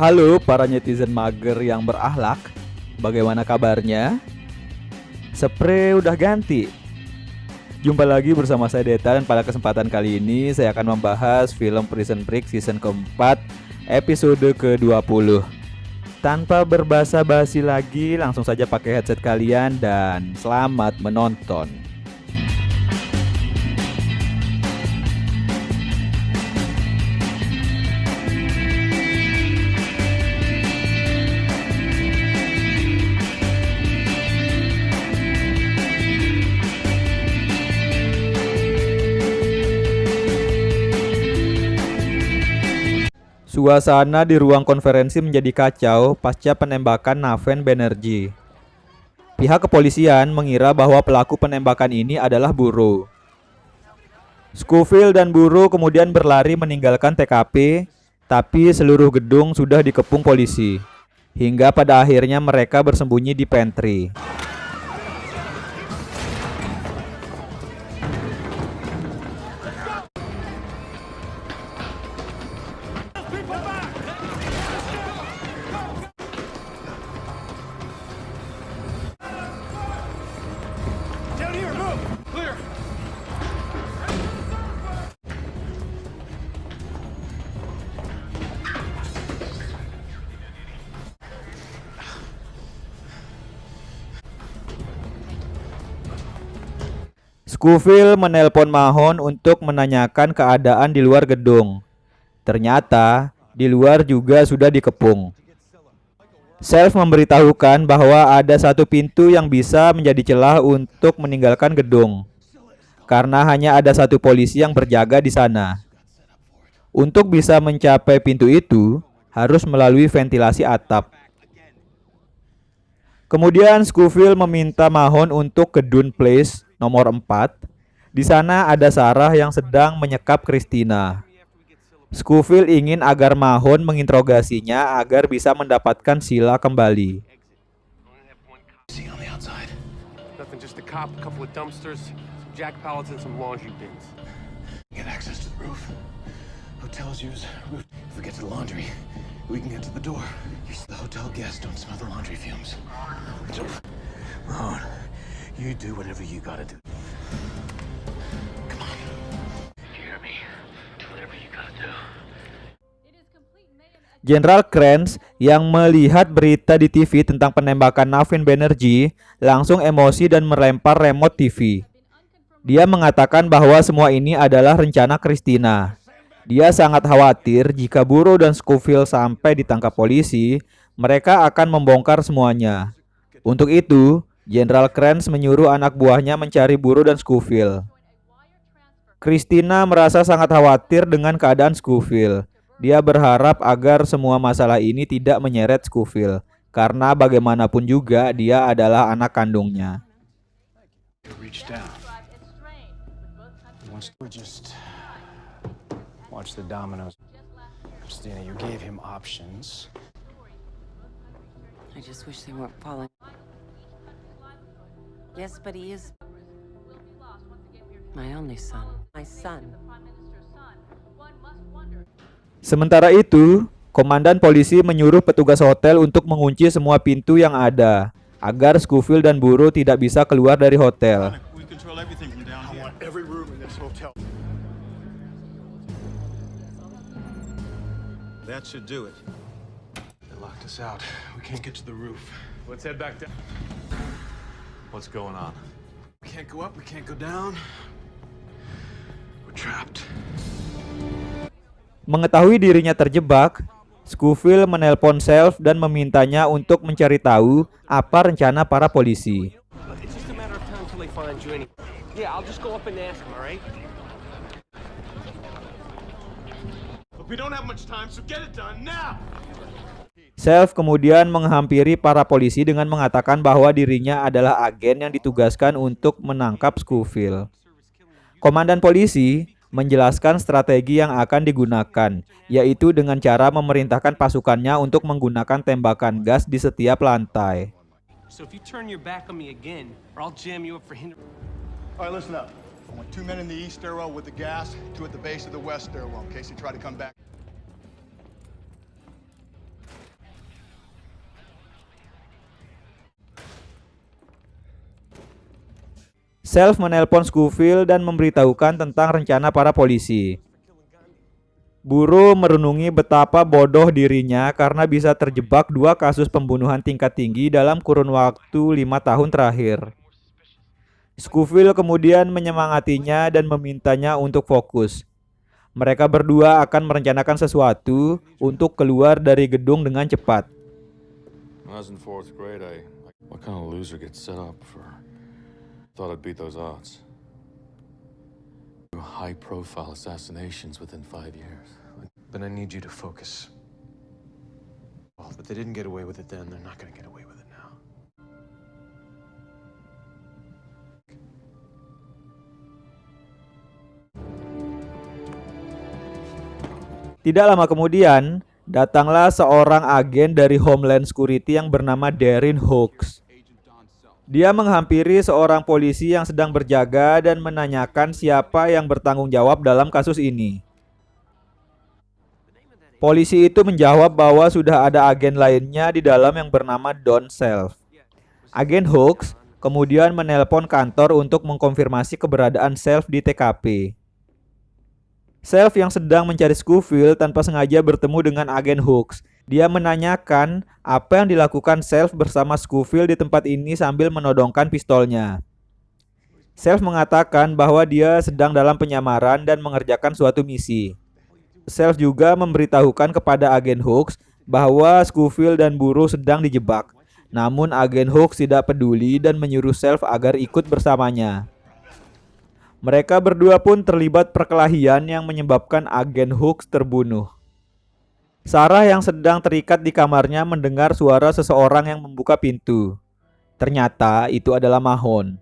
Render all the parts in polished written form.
Halo para netizen mager yang berakhlak, bagaimana kabarnya? Spray udah ganti. Jumpa lagi bersama saya Deta, dan pada kesempatan kali ini saya akan membahas film Prison Break season keempat episode ke-20. Tanpa berbasa-basi lagi, langsung saja pakai headset kalian dan selamat menonton. Suasana di ruang konferensi menjadi kacau pasca penembakan Naven Banerjee. Pihak kepolisian mengira bahwa pelaku penembakan ini adalah Burrow. Scofield dan Burrow kemudian berlari meninggalkan TKP, tapi seluruh gedung sudah dikepung polisi. Hingga pada akhirnya mereka bersembunyi di pantry. Scofield menelpon Mahon untuk menanyakan keadaan di luar gedung. Ternyata di luar juga sudah dikepung. Self memberitahukan bahwa ada satu pintu yang bisa menjadi celah untuk meninggalkan gedung, karena hanya ada satu polisi yang berjaga di sana. Untuk bisa mencapai pintu itu, harus melalui ventilasi atap. Kemudian Scofield meminta Mahon untuk ke Dune Place nomor 4. Di sana ada Sarah yang sedang menyekap Christina. Scofield ingin agar Mahon menginterogasinya agar bisa mendapatkan Sheila kembali. You do whatever you gotta do. Come on. You hear me? Do whatever you gotta do. Jenderal Kranz yang melihat berita di TV tentang penembakan Naven Banerjee langsung emosi dan melempar remote TV. Dia mengatakan bahwa semua ini adalah rencana Christina. Dia sangat khawatir jika Burrow dan Scofield sampai ditangkap polisi, mereka akan membongkar semuanya. Untuk itu, Jenderal Kranz menyuruh anak buahnya mencari Burrow dan Scofield. Christina merasa sangat khawatir dengan keadaan Scofield. Dia berharap agar semua masalah ini tidak menyeret Scofield, karena bagaimanapun juga dia adalah anak kandungnya. Watch the dominoes. Christina, you gave him options. I just wish they weren't falling. Yes, but he is my only son. My son. Sementara itu, komandan polisi menyuruh petugas hotel untuk mengunci semua pintu yang ada, agar Scofield dan Burrow tidak bisa keluar dari hotel. That should do it. They locked us out. We can't get to the roof. Let's head back down. What's going on? We can't go up, we can't go down. We're trapped. Mengetahui dirinya terjebak, Scofield menelpon Self dan memintanya untuk mencari tahu apa rencana para polisi. Self kemudian menghampiri para polisi dengan mengatakan bahwa dirinya adalah agen yang ditugaskan untuk menangkap Scofield. Komandan polisi menjelaskan strategi yang akan digunakan, yaitu dengan cara memerintahkan pasukannya untuk menggunakan tembakan gas di setiap lantai. Alright, listen up. I want 2 men in the east stairwell with the gas, 2 at the base of the west stairwell in case they try to come back. Self menelpon Scofield dan memberitahukan tentang rencana para polisi. Buru merenungi betapa bodoh dirinya karena bisa terjebak 2 kasus pembunuhan tingkat tinggi dalam kurun waktu 5 tahun terakhir. Scofield kemudian menyemangatinya dan memintanya untuk fokus. Mereka berdua akan merencanakan sesuatu untuk keluar dari gedung dengan cepat. When I was in 4th grade, what kind of loser gets set up for? Thought I'd beat those odds. High-profile assassinations within 5 years. Then I need you to focus. Oh, but they didn't get away with it then. They're not gonna get away with it now. Tidak lama kemudian, datanglah seorang agen dari Homeland Security yang bernama Darren Hawks. Dia menghampiri seorang polisi yang sedang berjaga dan menanyakan siapa yang bertanggung jawab dalam kasus ini. Polisi itu menjawab bahwa sudah ada agen lainnya di dalam yang bernama Don Self. Agen Hawks kemudian menelpon kantor untuk mengkonfirmasi keberadaan Self di TKP. Self yang sedang mencari Scofield tanpa sengaja bertemu dengan agen Hawks. Dia menanyakan apa yang dilakukan Self bersama Scofield di tempat ini sambil menodongkan pistolnya. Self mengatakan bahwa dia sedang dalam penyamaran dan mengerjakan suatu misi. Self juga memberitahukan kepada agen Hawks bahwa Scofield dan Buru sedang dijebak. Namun agen Hawks tidak peduli dan menyuruh Self agar ikut bersamanya. Mereka berdua pun terlibat perkelahian yang menyebabkan agen Hawks terbunuh. Sarah yang sedang terikat di kamarnya mendengar suara seseorang yang membuka pintu. Ternyata itu adalah Mahon.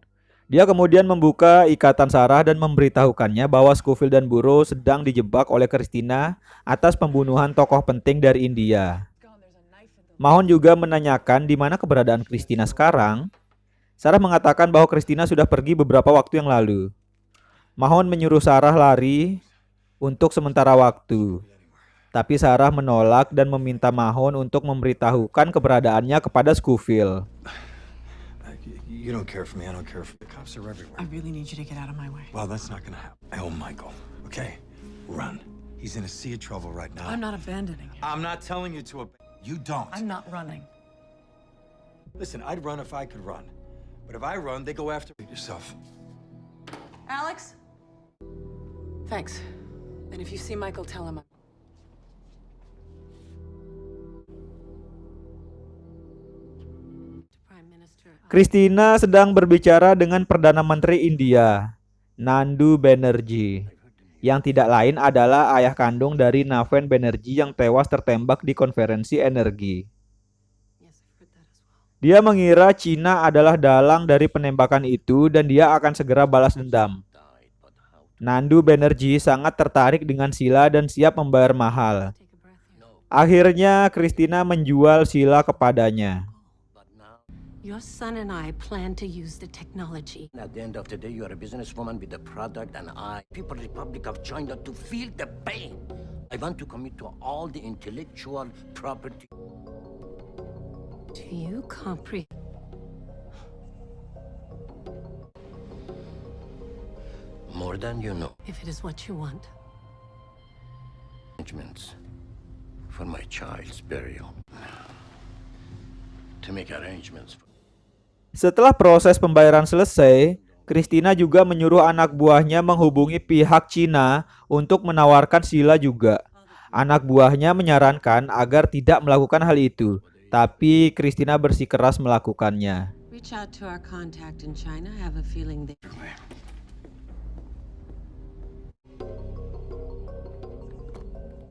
Dia kemudian membuka ikatan Sarah dan memberitahukannya bahwa Scofield dan Buru sedang dijebak oleh Christina atas pembunuhan tokoh penting dari India. Mahon juga menanyakan di mana keberadaan Christina sekarang. Sarah mengatakan bahwa Christina sudah pergi beberapa waktu yang lalu. Mahon menyuruh Sarah lari untuk sementara waktu. Tapi Sarah menolak dan meminta Mahon untuk memberitahukan keberadaannya kepada Scofield. You don't care for me, I don't care for the cops are everywhere. I really need you to get out of my way. Well, that's not gonna happen. Oh, Michael, okay? Run. He's in a sea of trouble right now. I'm not abandoning him. I'm not telling you to. You don't. I'm not running. Listen, I'd run if I could run. But if I run, they go after yourself. Alex? Thanks. And if you see Michael, tell him. Christina sedang berbicara dengan Perdana Menteri India, Nandu Banerjee, yang tidak lain adalah ayah kandung dari Naven Banerjee yang tewas tertembak di konferensi energi. Dia mengira Cina adalah dalang dari penembakan itu dan dia akan segera balas dendam. Nandu Banerjee sangat tertarik dengan Sheila dan siap membayar mahal. Akhirnya Christina menjual Sheila kepadanya. Your son and I plan to use the technology. At the end of the day, you are a businesswoman with a product, and I, People Republic of China, to feel the pain. I want to commit to all the intellectual property. Do you comprehend? More than you know. If it is what you want. Arrangements for my child's burial. To make arrangements for... Setelah proses pembayaran selesai, Christina juga menyuruh anak buahnya menghubungi pihak Cina untuk menawarkan Sheila juga. Anak buahnya menyarankan agar tidak melakukan hal itu, tapi Christina bersikeras melakukannya. Reach out to our contact in China. I have a feeling they...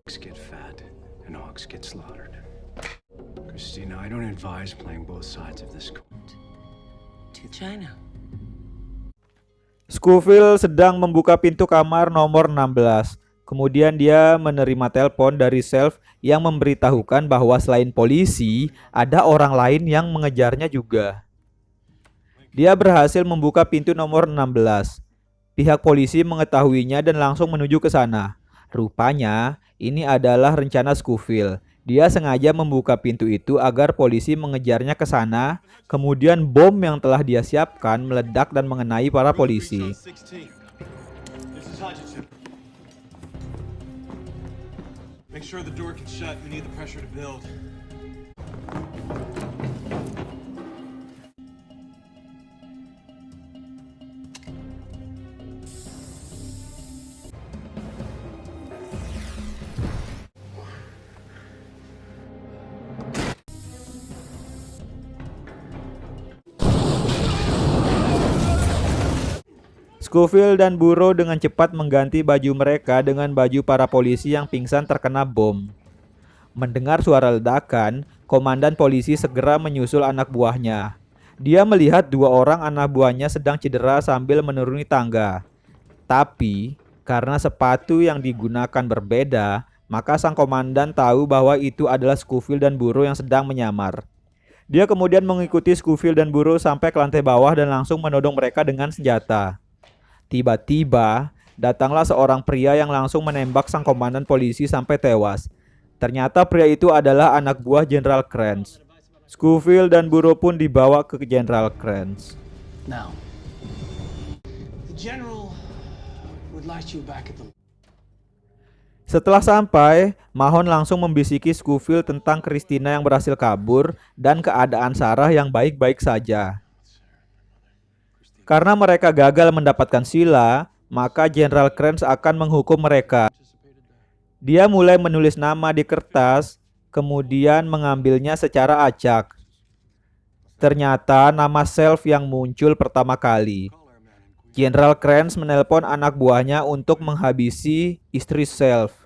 Hogs get fat and hogs get slaughtered. Christina, I don't advise playing both sides of this coin. To China. Scofield sedang membuka pintu kamar nomor 16. Kemudian dia menerima telepon dari Self yang memberitahukan bahwa selain polisi, ada orang lain yang mengejarnya juga. Dia berhasil membuka pintu nomor 16. Pihak polisi mengetahuinya dan langsung menuju ke sana. Rupanya, ini adalah rencana Scofield. Dia sengaja membuka pintu itu agar polisi mengejarnya ke sana, kemudian bom yang telah dia siapkan meledak dan mengenai para polisi. Make sure the door can shut. We need the pressure to build. Scofield dan Burrow dengan cepat mengganti baju mereka dengan baju para polisi yang pingsan terkena bom. Mendengar suara ledakan, komandan polisi segera menyusul anak buahnya. Dia melihat dua orang anak buahnya sedang cedera sambil menuruni tangga. Tapi, karena sepatu yang digunakan berbeda, maka sang komandan tahu bahwa itu adalah Scofield dan Burrow yang sedang menyamar. Dia kemudian mengikuti Scofield dan Burrow sampai ke lantai bawah dan langsung menodong mereka dengan senjata. Tiba-tiba, datanglah seorang pria yang langsung menembak sang komandan polisi sampai tewas. Ternyata pria itu adalah anak buah Jenderal Kranz. Scofield dan Burrow pun dibawa ke Jenderal Kranz. Now, the general would like you back at the... Setelah sampai, Mahon langsung membisiki Scofield tentang Christina yang berhasil kabur dan keadaan Sarah yang baik-baik saja. Karena mereka gagal mendapatkan Sheila, maka Jenderal Kranz akan menghukum mereka. Dia mulai menulis nama di kertas, kemudian mengambilnya secara acak. Ternyata nama Self yang muncul pertama kali. Jenderal Kranz menelpon anak buahnya untuk menghabisi istri Self.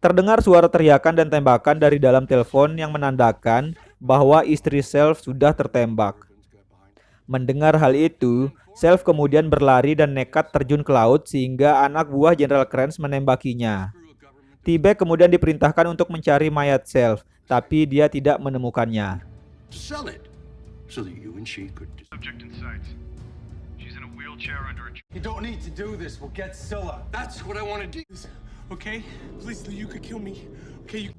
Terdengar suara teriakan dan tembakan dari dalam telepon yang menandakan bahwa istri Self sudah tertembak. Mendengar hal itu, Self kemudian berlari dan nekat terjun ke laut sehingga anak buah Jenderal Kranz menembakinya. T-Bag kemudian diperintahkan untuk mencari mayat Self, tapi dia tidak menemukannya. Sell it so that you and she could. Subject in sight. She's in a wheelchair under a... You don't need to do this. We'll get Scylla. That's what I want to do. Okay? Please, you could kill me. Okay, you...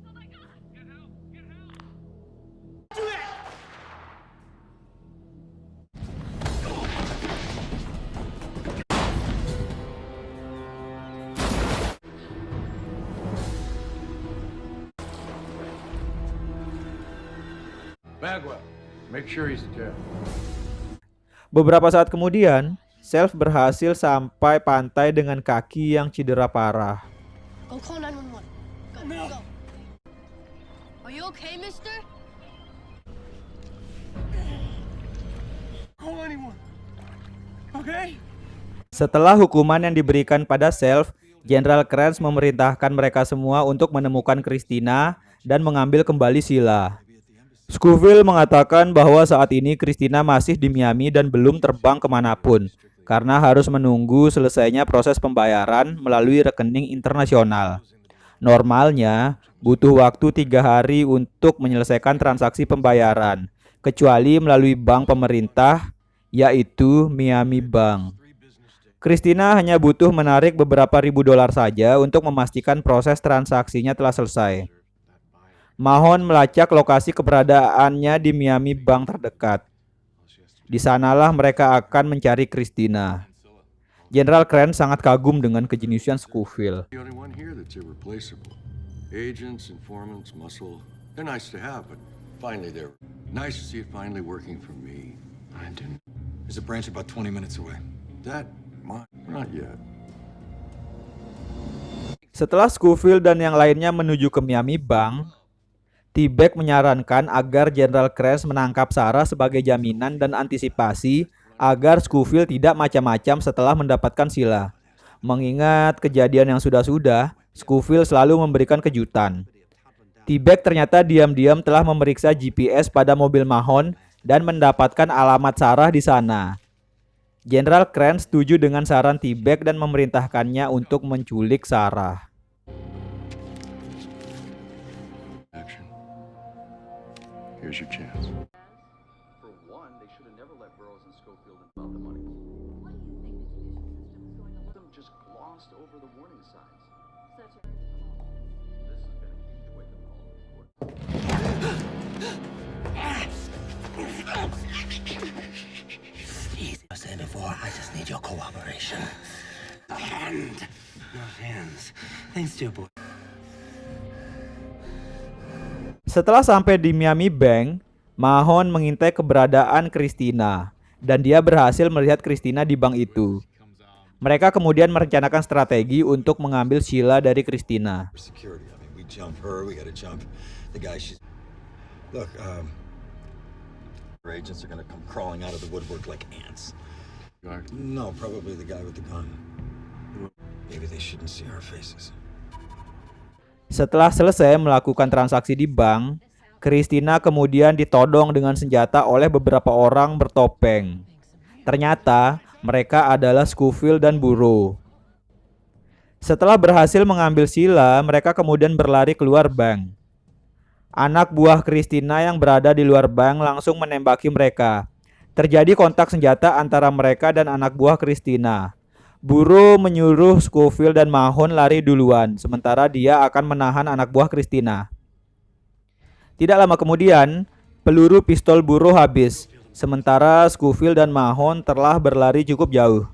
Bagwell, make sure he's in jail. Beberapa saat kemudian, Self berhasil sampai pantai dengan kaki yang cedera parah. Go call 911. Go. Are you okay, mister? Call anyone. Okay? Setelah hukuman yang diberikan pada Self, Jenderal Kranz memerintahkan mereka semua untuk menemukan Christina dan mengambil kembali Sheila. Scofield mengatakan bahwa saat ini Christina masih di Miami dan belum terbang kemanapun karena harus menunggu selesainya proses pembayaran melalui rekening internasional. Normalnya butuh waktu 3 hari untuk menyelesaikan transaksi pembayaran, kecuali melalui bank pemerintah, yaitu Miami Bank. Christina hanya butuh menarik beberapa ribu dolar saja untuk memastikan proses transaksinya telah selesai. Mahon melacak lokasi keberadaannya di Miami Bank terdekat. Di sanalah mereka akan mencari Christina. Jenderal Kranz sangat kagum dengan kejeniusan Scofield. The only one here that's irreplaceable. Agents, informants, muscle. They're nice to have, but finally they're nice to see it finally working for me. I didn't. There's a branch about 20 minutes away. That, not yet. Setelah Scofield dan yang lainnya menuju ke Miami Bank, T-Bag menyarankan agar Jenderal Kranz menangkap Sarah sebagai jaminan dan antisipasi agar Scofield tidak macam-macam setelah mendapatkan Sheila. Mengingat kejadian yang sudah-sudah, Scofield selalu memberikan kejutan. T-Bag ternyata diam-diam telah memeriksa GPS pada mobil Mahon dan mendapatkan alamat Sarah di sana. Jenderal Kranz setuju dengan saran T-Bag dan memerintahkannya untuk menculik Sarah. Here's your chance. For one, they should have never let Burroughs and Schofield about the money. What do you think the judicial system is going to Them just glossed over the warning signs. such a... This has been a huge wake-up call. Hands. Thanks, dear boy. Setelah sampai di Miami Bank, Mahon mengintai keberadaan Christina dan dia berhasil melihat Christina di bank itu. Mereka kemudian merencanakan strategi untuk mengambil Sheila dari Christina. Security. I mean, we jump her. We gotta jump the guy. Look, our agents are gonna come crawling out of the woodwork like ants. No, probably the guy with the gun. Maybe they shouldn't see our faces. Setelah selesai melakukan transaksi di bank, Christina kemudian ditodong dengan senjata oleh beberapa orang bertopeng. Ternyata mereka adalah Scofield dan Burrow. Setelah berhasil mengambil Sheila, mereka kemudian berlari keluar bank. Anak buah Christina yang berada di luar bank langsung menembaki mereka. Terjadi kontak senjata antara mereka dan anak buah Christina. Burrow menyuruh Scofield dan Mahon lari duluan, sementara dia akan menahan anak buah Christina. Tidak lama kemudian, peluru pistol Burrow habis, sementara Scofield dan Mahon telah berlari cukup jauh.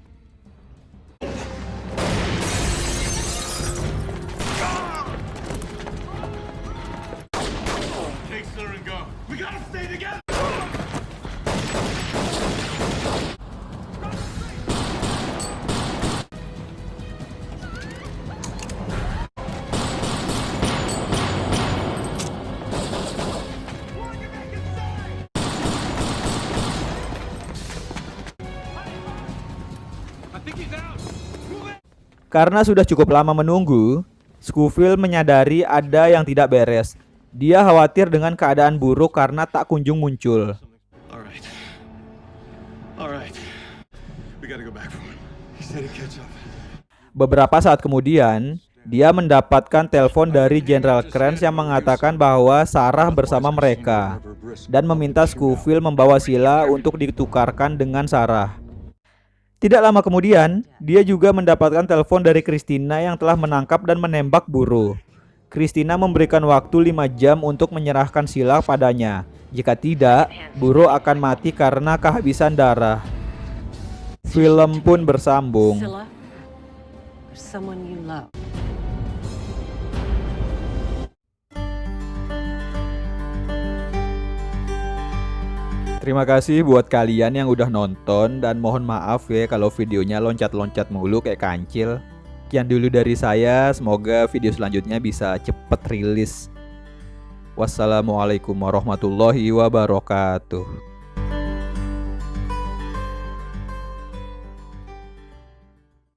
Karena sudah cukup lama menunggu, Scofield menyadari ada yang tidak beres. Dia khawatir dengan keadaan Burrow karena tak kunjung muncul. Alright. We gotta go back for him. He said he'd catch up. Beberapa saat kemudian, dia mendapatkan telepon dari General Kranz yang mengatakan bahwa Sarah bersama mereka dan meminta Scofield membawa Sheila untuk ditukarkan dengan Sarah. Tidak lama kemudian, dia juga mendapatkan telepon dari Christina yang telah menangkap dan menembak Burrow. Christina memberikan waktu 5 jam untuk menyerahkan Sheila padanya. Jika tidak, Burrow akan mati karena kehabisan darah. Film pun bersambung. Scylla, there's someone you love. Terima kasih buat kalian yang udah nonton dan mohon maaf ya kalau videonya loncat-loncat mulu kayak kancil. Sekian dulu dari saya, semoga video selanjutnya bisa cepet rilis. Wassalamualaikum warahmatullahi wabarakatuh.